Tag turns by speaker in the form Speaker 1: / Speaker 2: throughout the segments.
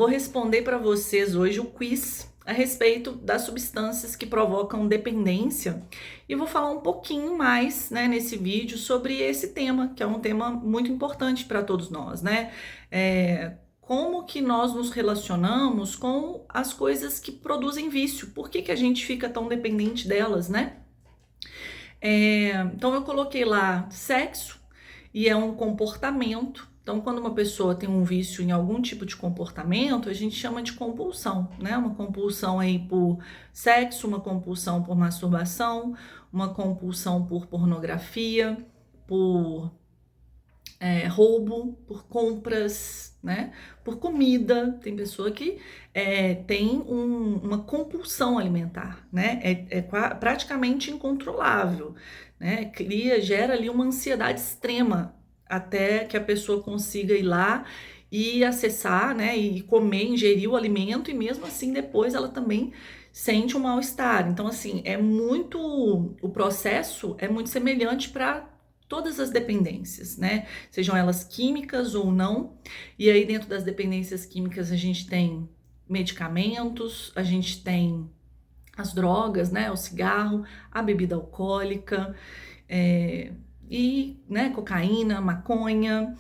Speaker 1: vou responder para vocês hoje o quiz a respeito das substâncias que provocam dependência e vou falar um pouquinho mais, né, nesse vídeo sobre esse tema, que é um tema muito importante para todos nós, né? Como que nós nos relacionamos com as coisas que produzem vício? Por que que a gente fica tão dependente delas, né? Então eu coloquei lá sexo e é um comportamento. Então, quando uma pessoa tem um vício em algum tipo de comportamento, a gente chama de compulsão, né? Uma compulsão aí por sexo, uma compulsão por masturbação, uma compulsão por pornografia, por roubo, por compras, né? Por comida. Tem pessoa que tem uma compulsão alimentar, né? Praticamente incontrolável, né? Gera ali uma ansiedade extrema até que a pessoa consiga ir lá e acessar, né? E comer, ingerir o alimento e mesmo assim depois ela também sente um mal-estar. Então, assim, o processo é muito semelhante para todas as dependências, né? Sejam elas químicas ou não. E aí, dentro das dependências químicas, a gente tem medicamentos, a gente tem as drogas, né? O cigarro, a bebida alcoólica, né, cocaína, maconha.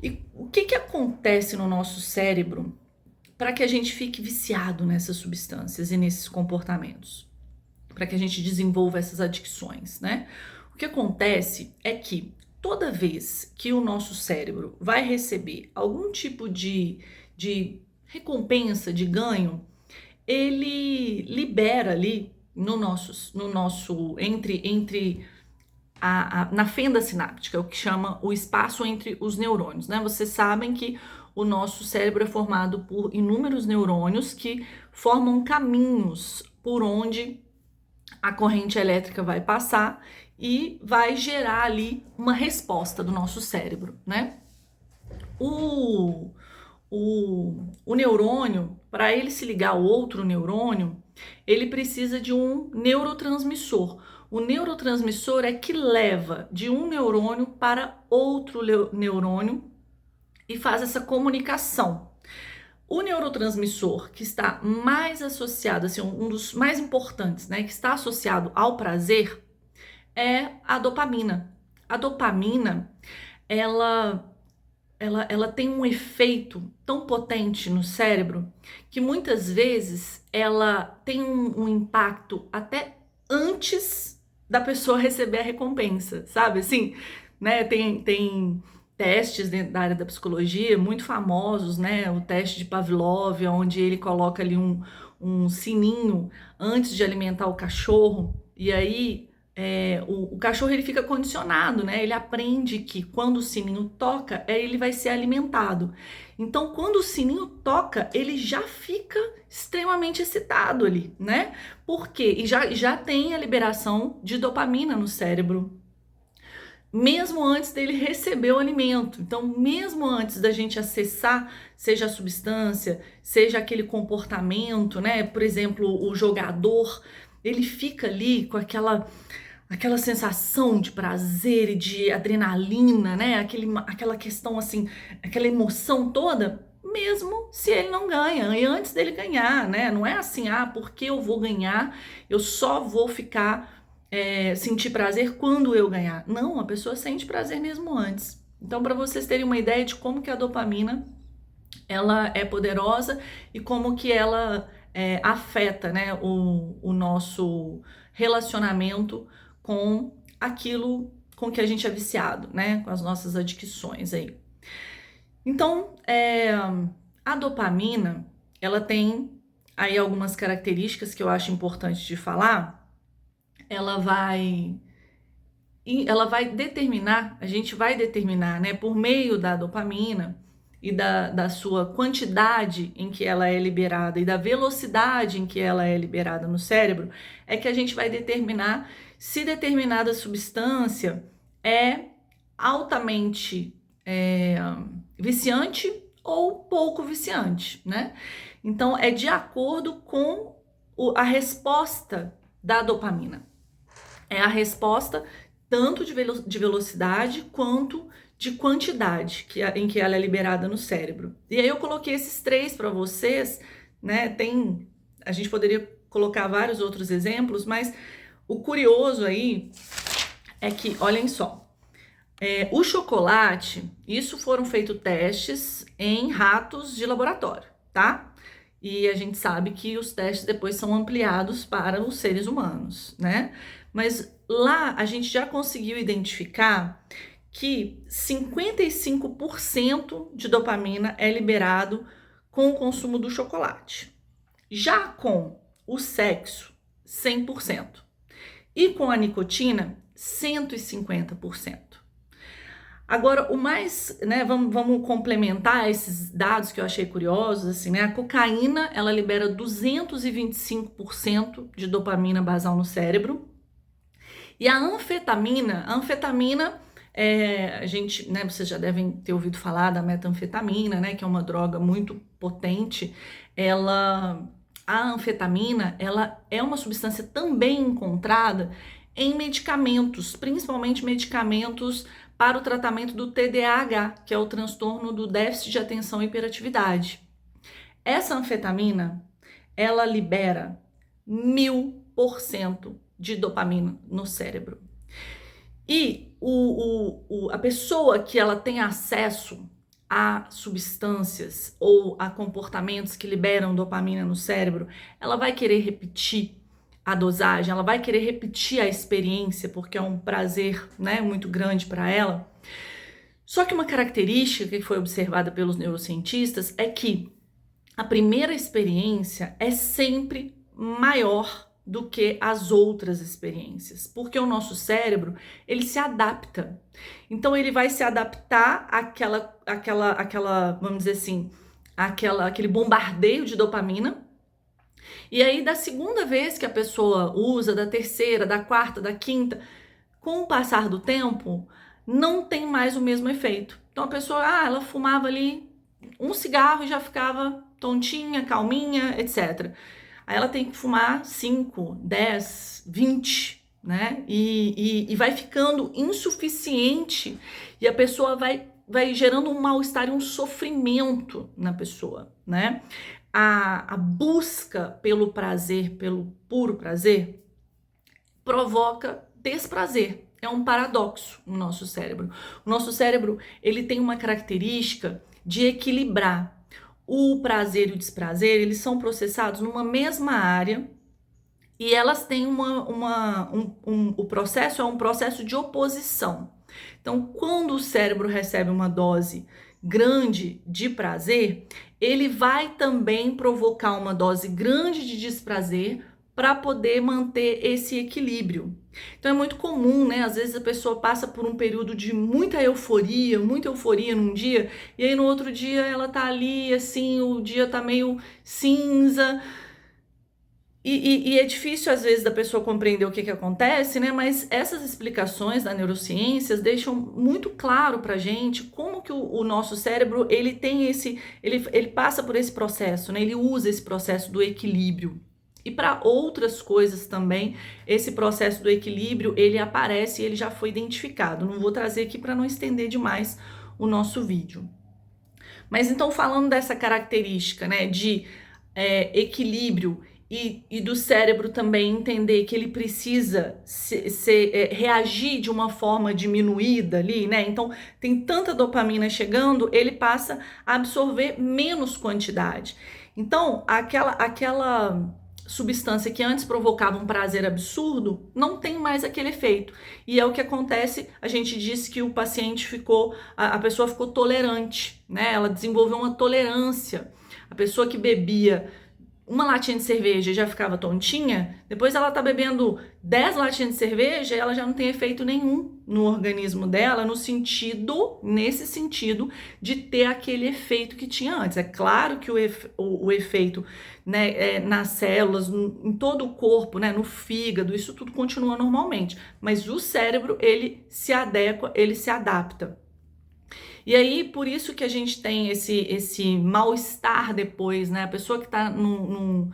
Speaker 1: E o que acontece no nosso cérebro para que a gente fique viciado nessas substâncias e nesses comportamentos? Para que a gente desenvolva essas adicções, né? O que acontece é que toda vez que o nosso cérebro vai receber algum tipo de recompensa, de ganho, ele libera ali na fenda sináptica, o que chama o espaço entre os neurônios, né? Vocês sabem que o nosso cérebro é formado por inúmeros neurônios que formam caminhos por onde a corrente elétrica vai passar e vai gerar ali uma resposta do nosso cérebro, né? O neurônio, para ele se ligar ao outro neurônio, ele precisa de um neurotransmissor. O neurotransmissor é que leva de um neurônio para outro neurônio e faz essa comunicação. O neurotransmissor que está mais associado, assim, um dos mais importantes, né, que está associado ao prazer, é a dopamina. A dopamina, ela tem um efeito tão potente no cérebro que muitas vezes ela tem um impacto até antes da pessoa receber a recompensa, sabe? Assim, né? Tem testes dentro da área da psicologia muito famosos, né? O teste de Pavlov, onde ele coloca ali um sininho antes de alimentar o cachorro, e aí o cachorro ele fica condicionado, né? Ele aprende que quando o sininho toca, ele vai ser alimentado. Então, quando o sininho toca, ele já fica extremamente excitado ali, né? Por quê? E já tem a liberação de dopamina no cérebro, mesmo antes dele receber o alimento. Então, mesmo antes da gente acessar, seja a substância, seja aquele comportamento, né? Por exemplo, o jogador, ele fica ali com aquela sensação de prazer e de adrenalina, né? Aquela questão assim, aquela emoção toda, mesmo se ele não ganha, e antes dele ganhar, né? Não é assim, porque eu vou ganhar, eu só vou sentir prazer quando eu ganhar. Não, a pessoa sente prazer mesmo antes. Então, para vocês terem uma ideia de como que a dopamina ela é poderosa e como que ela afeta, né, o nosso relacionamento com aquilo com que a gente é viciado, né, com as nossas adicções aí. Então, a dopamina, ela tem aí algumas características que eu acho importante de falar. Ela vai determinar, a gente vai determinar, né, por meio da dopamina e da sua quantidade em que ela é liberada e da velocidade em que ela é liberada no cérebro, é que a gente vai determinar se determinada substância é altamente viciante ou pouco viciante, né? Então, é de acordo com a resposta da dopamina. É a resposta tanto de velocidade quanto de quantidade em que ela é liberada no cérebro. E aí eu coloquei esses 3 para vocês, né? A gente poderia colocar vários outros exemplos, mas o curioso aí é que, olhem só, o chocolate, isso foram feitos testes em ratos de laboratório, tá? E a gente sabe que os testes depois são ampliados para os seres humanos, né? Mas lá a gente já conseguiu identificar que 55% de dopamina é liberado com o consumo do chocolate. Já com o sexo, 100%. E com a nicotina, 150%. Agora, o mais, né, vamos complementar esses dados que eu achei curiosos, assim, né? A cocaína, ela libera 225% de dopamina basal no cérebro. E a anfetamina, a gente, né, vocês já devem ter ouvido falar da metanfetamina, né, que é uma droga muito potente. A anfetamina, ela é uma substância também encontrada em medicamentos, principalmente medicamentos para o tratamento do TDAH, que é o transtorno do déficit de atenção e hiperatividade. Essa anfetamina, ela libera 1000% de dopamina no cérebro. E a pessoa que ela tem acesso a substâncias ou a comportamentos que liberam dopamina no cérebro, ela vai querer repetir a dosagem, ela vai querer repetir a experiência, porque é um prazer, né, muito grande para ela. Só que uma característica que foi observada pelos neurocientistas é que a primeira experiência é sempre maior do que as outras experiências, porque o nosso cérebro, ele se adapta. Então ele vai se adaptar àquela, vamos dizer assim, aquele bombardeio de dopamina. E aí, da segunda vez que a pessoa usa, da terceira, da quarta, da quinta, com o passar do tempo, não tem mais o mesmo efeito. Então a pessoa, ela fumava ali um cigarro e já ficava tontinha, calminha, etc. Aí ela tem que fumar 5, 10, 20, né? E vai ficando insuficiente e a pessoa vai gerando um mal-estar e um sofrimento na pessoa, né? A busca pelo prazer, pelo puro prazer, provoca desprazer. É um paradoxo no nosso cérebro. O nosso cérebro, ele tem uma característica de equilibrar. O prazer e o desprazer, eles são processados numa mesma área e elas têm o processo é um processo de oposição. Então, quando o cérebro recebe uma dose grande de prazer, ele vai também provocar uma dose grande de desprazer para poder manter esse equilíbrio. Então é muito comum, né? Às vezes a pessoa passa por um período de muita euforia num dia, e aí no outro dia ela tá ali, assim, o dia tá meio cinza. E é difícil, às vezes, da pessoa compreender o que acontece, né? Mas essas explicações da neurociências deixam muito claro pra gente como que o nosso cérebro, ele tem ele passa por esse processo, né? Ele usa esse processo do equilíbrio. E para outras coisas também, esse processo do equilíbrio, ele aparece e ele já foi identificado. Não vou trazer aqui para não estender demais o nosso vídeo. Mas então, falando dessa característica, né, de equilíbrio e do cérebro também entender que ele precisa reagir de uma forma diminuída ali, né? Então, tem tanta dopamina chegando, ele passa a absorver menos quantidade. Então, aquela substância que antes provocava um prazer absurdo, não tem mais aquele efeito. E é o que acontece, a gente disse que o paciente a pessoa ficou tolerante, né? Ela desenvolveu uma tolerância. A pessoa que bebia uma latinha de cerveja e já ficava tontinha, depois ela tá bebendo 10 latinhas de cerveja e ela já não tem efeito nenhum no organismo dela, nesse sentido de ter aquele efeito que tinha antes. É claro que o efeito, né, nas células, em todo o corpo, né, no fígado, isso tudo continua normalmente, mas o cérebro, ele se adequa, ele se adapta. E aí, por isso que a gente tem esse mal-estar depois, né? A pessoa que está num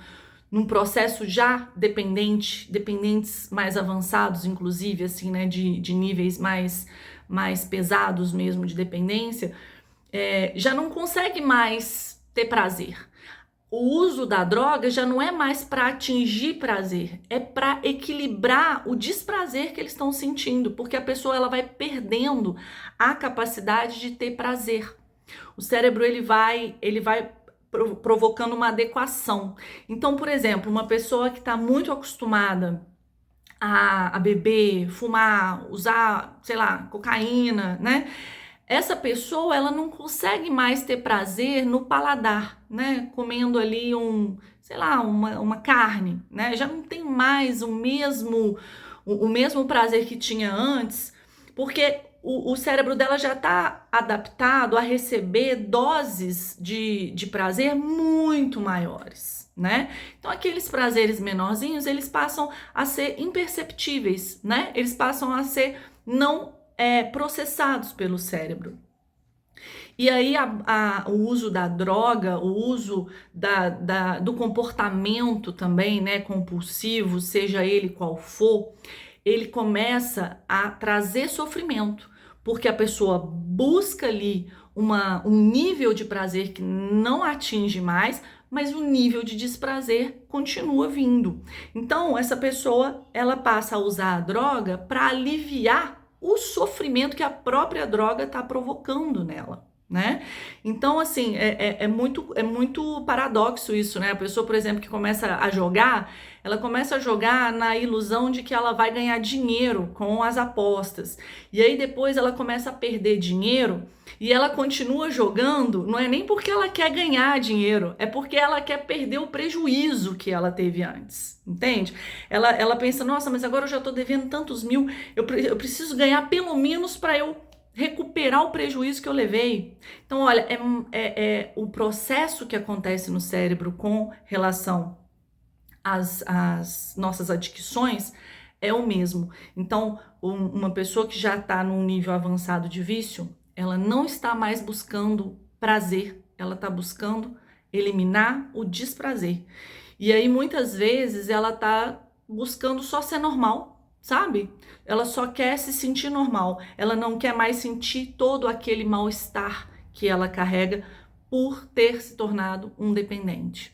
Speaker 1: processo já dependentes mais avançados, inclusive, assim, né? De níveis mais mais pesados mesmo de dependência, já não consegue mais ter prazer. O uso da droga já não é mais para atingir prazer, é para equilibrar o desprazer que eles estão sentindo, porque a pessoa ela vai perdendo a capacidade de ter prazer. O cérebro ele vai provocando uma adequação. Então, por exemplo, uma pessoa que está muito acostumada a beber, fumar, usar, sei lá, cocaína, né? Essa pessoa, ela não consegue mais ter prazer no paladar, né? Comendo ali sei lá, uma carne, né? Já não tem mais o mesmo prazer que tinha antes, porque o cérebro dela já está adaptado a receber doses de prazer muito maiores, né? Então, aqueles prazeres menorzinhos, eles passam a ser imperceptíveis, né? Eles passam a ser não processados pelo cérebro. E aí o uso da droga, o uso do comportamento também, né, compulsivo, seja ele qual for, ele começa a trazer sofrimento, porque a pessoa busca ali um nível de prazer que não atinge mais, mas o nível de desprazer continua vindo. Então, essa pessoa, ela passa a usar a droga para aliviar o sofrimento que a própria droga está provocando nela, né? Então, assim, é muito paradoxo isso, né? A pessoa, por exemplo, que começa a jogar, ela começa a jogar na ilusão de que ela vai ganhar dinheiro com as apostas. E aí depois ela começa a perder dinheiro e ela continua jogando, não é nem porque ela quer ganhar dinheiro, é porque ela quer perder o prejuízo que ela teve antes, entende? Ela pensa, nossa, mas agora eu já tô devendo tantos mil, eu preciso ganhar pelo menos para eu recuperar o prejuízo que eu levei. Então, olha, o processo que acontece no cérebro com relação às nossas adicções é o mesmo. Então, uma pessoa que já está num nível avançado de vício, ela não está mais buscando prazer, ela está buscando eliminar o desprazer. E aí, muitas vezes, ela está buscando só ser normal, sabe? Ela só quer se sentir normal, ela não quer mais sentir todo aquele mal-estar que ela carrega por ter se tornado um dependente.